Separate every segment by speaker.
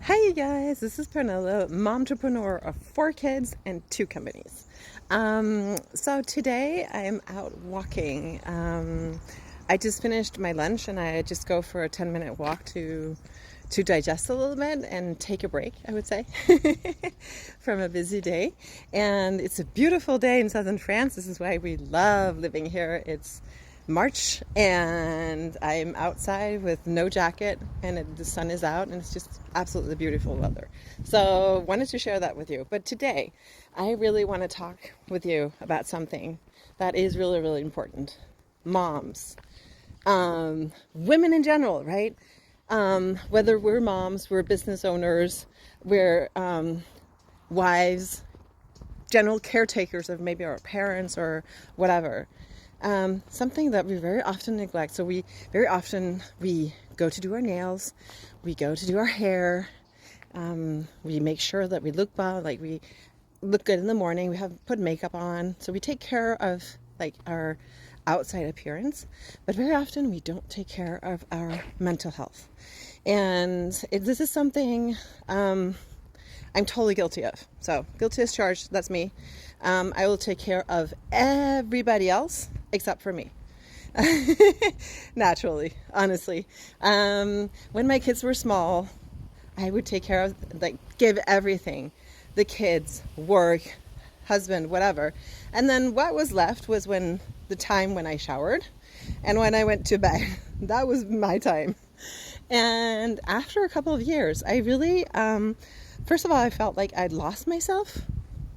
Speaker 1: Hi, you guys. This is Pernilla, momtrepreneur of 4 kids and 2 companies. So today I'm out walking. I just finished my lunch and I just go for a 10-minute walk to digest a little bit and take a break, I would say, from a busy day. And it's a beautiful day in southern France. This is why we love living here. It's March and I'm outside with no jacket and the sun is out and it's just absolutely beautiful weather. So wanted to share that with you. But today I really want to talk with you about something that is really, really important. Moms, women in general, right? Whether we're moms, we're business owners, we're wives, general caretakers of maybe our parents or whatever. Something that we very often neglect. So we go to do our nails, we go to do our hair, we make sure that we look well, like we look good in the morning, we have put makeup on, so we take care of like our outside appearance, but very often we don't take care of our mental health. And this is something I'm totally guilty of. So guilty as charged, that's me. I will take care of everybody else except for me. Naturally, honestly. When my kids were small, I would take care of, like, give everything. The kids, work, husband, whatever. And then what was left was the time when I showered and when I went to bed. That was my time. And after a couple of years, I really, first of all, I felt like I'd lost myself.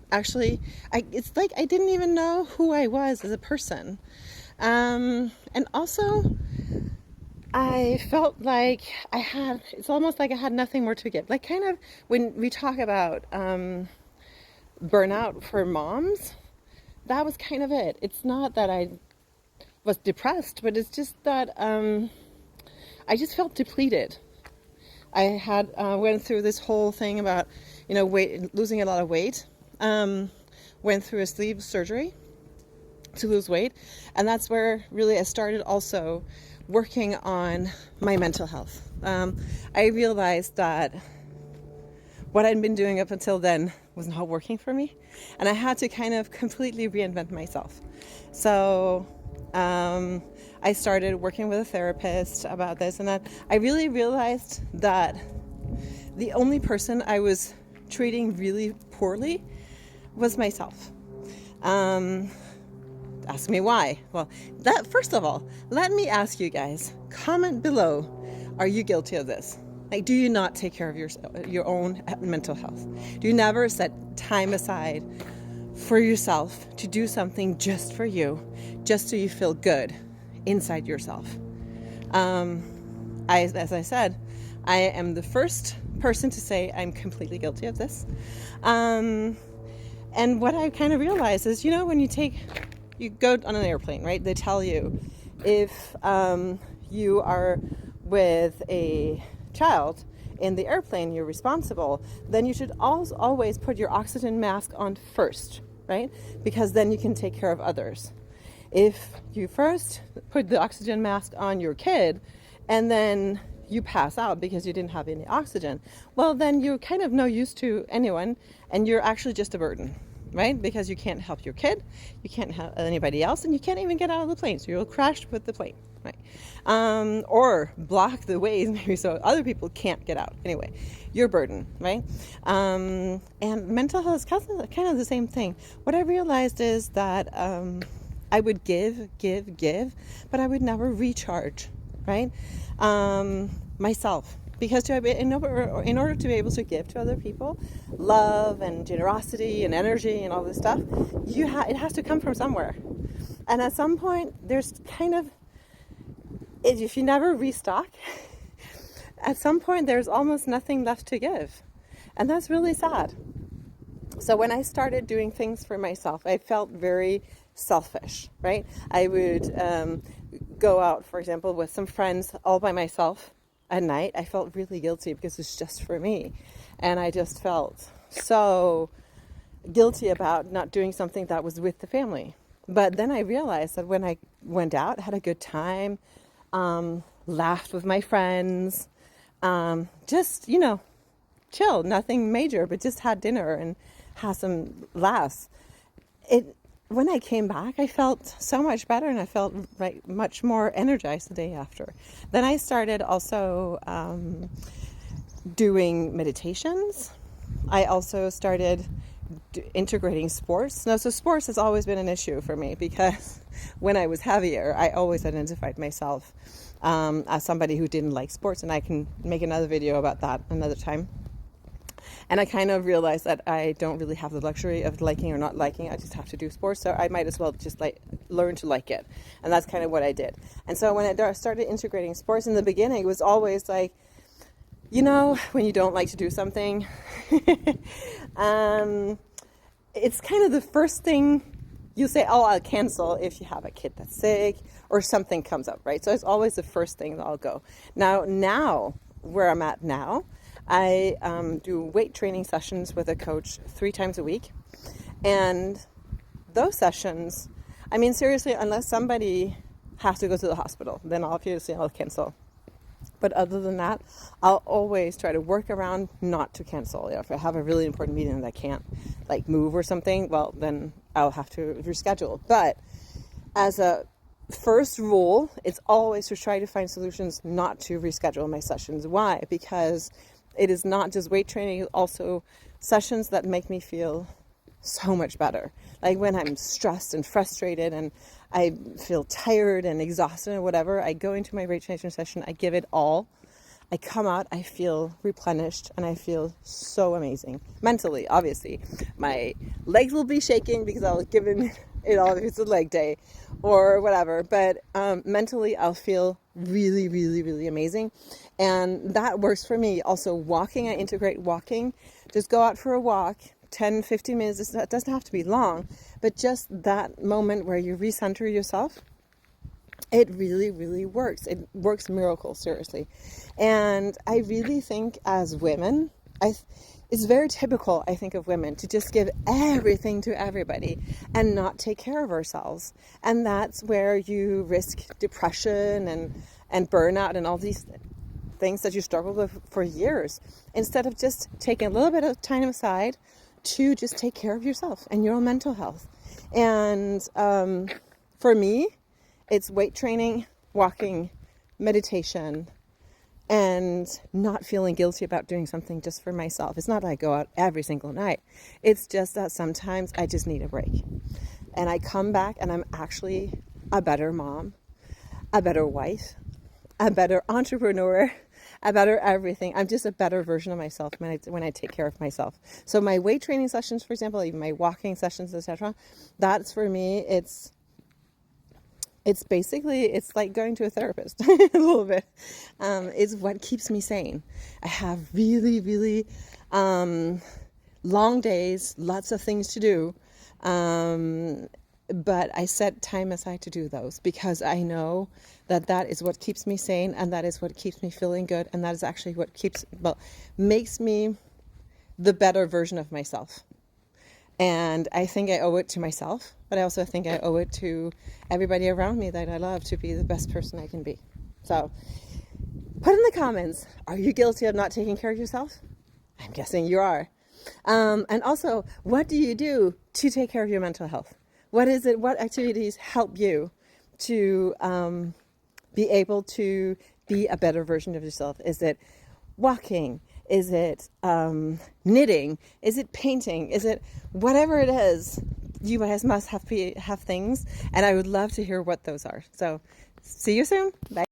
Speaker 1: Actually, it's like I didn't even know who I was as a person. And also, I felt like it's almost like I had nothing more to give. Like, kind of when we talk about burnout for moms, that was kind of it. It's not that I was depressed, but it's just that I just felt depleted. I had went through this whole thing about, losing a lot of weight. Went through a sleeve surgery to lose weight, and that's where really I started also working on my mental health. I realized that what I'd been doing up until then was not working for me, and I had to kind of completely reinvent myself. So I started working with a therapist about this, and I really realized that the only person I was treating really poorly was myself. Ask me why. Well, first of all, let me ask you guys, comment below, are you guilty of this? Like, do you not take care of your own mental health? Do you never set time aside for yourself to do something just for you, just so you feel good inside yourself? As I said, I am the first person to say I'm completely guilty of this. And what I kind of realized is, when you go on an airplane, right? They tell you if you are with a child in the airplane, you're responsible, then you should always put your oxygen mask on first, right? Because then you can take care of others. If you first put the oxygen mask on your kid and then you pass out because you didn't have any oxygen, well, then you're kind of no use to anyone and you're actually just a burden, right? Because you can't help your kid, you can't help anybody else, and you can't even get out of the plane, so you'll crash with the plane, right? Or block the ways maybe so other people can't get out. Anyway, you're a burden, right? And mental health is kind of the same thing. What I realized is that I would give, but I would never recharge, right? Myself. Because in order to be able to give to other people love and generosity and energy and all this stuff, it has to come from somewhere. And at some point, there's kind of, if you never restock, at some point there's almost nothing left to give. And that's really sad. So when I started doing things for myself, I felt very selfish, right? I would go out, for example, with some friends all by myself at night. I felt really guilty because it's just for me. And I just felt so guilty about not doing something that was with the family. But then I realized that when I went out, had a good time, laughed with my friends, just, chill, nothing major, but just had dinner and had some laughs. When I came back, I felt so much better, and I felt much more energized the day after. Then I started also doing meditations. I also started integrating sports. Now, so sports has always been an issue for me because when I was heavier, I always identified myself as somebody who didn't like sports, and I can make another video about that another time. And I kind of realized that I don't really have the luxury of liking or not liking. I just have to do sports, so I might as well just learn to like it. And that's kind of what I did. And so when I started integrating sports in the beginning, it was always like, you know, when you don't like to do something, it's kind of the first thing you say, oh, I'll cancel if you have a kid that's sick or something comes up, right? So it's always the first thing that I'll go. Now, where I'm at now, I do weight training sessions with a coach 3 times a week. And those sessions, I mean, seriously, unless somebody has to go to the hospital, then obviously I'll cancel. But other than that, I'll always try to work around not to cancel. If I have a really important meeting that I can't move or something, well, then I'll have to reschedule. But as a first rule, it's always to try to find solutions not to reschedule my sessions. Why? Because it is not just weight training, it's also sessions that make me feel so much better. Like when I'm stressed and frustrated and I feel tired and exhausted or whatever, I go into my weight training session, I give it all. I come out, I feel replenished, and I feel so amazing. Mentally, obviously. My legs will be shaking because I'll give it all if it's a leg day or whatever. But mentally, I'll feel really, really, really amazing. And that works for me. Also, walking, I integrate walking. Just go out for a walk, 10, 15 minutes. It doesn't have to be long, but just that moment where you recenter yourself, it really, really works. It works miracles, seriously. And I really think as women, it's very typical, I think, of women to just give everything to everybody and not take care of ourselves. And that's where you risk depression and burnout and all these things that you struggled with for years, instead of just taking a little bit of time aside to just take care of yourself and your own mental health. And for me, it's weight training, walking, meditation, and not feeling guilty about doing something just for myself. It's not that I go out every single night. It's just that sometimes I just need a break. And I come back and I'm actually a better mom, a better wife, a better entrepreneur, a better everything. I'm just a better version of myself when I take care of myself. So my weight training sessions, for example, even my walking sessions, etc., that's for me, it's basically, it's like going to a therapist a little bit. It's what keeps me sane. I have really, really long days, lots of things to do. But I set time aside to do those because I know that is what keeps me sane, and that is what keeps me feeling good, and that is actually what makes me the better version of myself. And I think I owe it to myself, but I also think I owe it to everybody around me that I love to be the best person I can be. So put in the comments, are you guilty of not taking care of yourself? I'm guessing you are. And also, what do you do to take care of your mental health? What is it? What activities help you to be able to be a better version of yourself? Is it walking? Is it knitting? Is it painting? Is it whatever it is? You guys must have things, and I would love to hear what those are. So see you soon. Bye.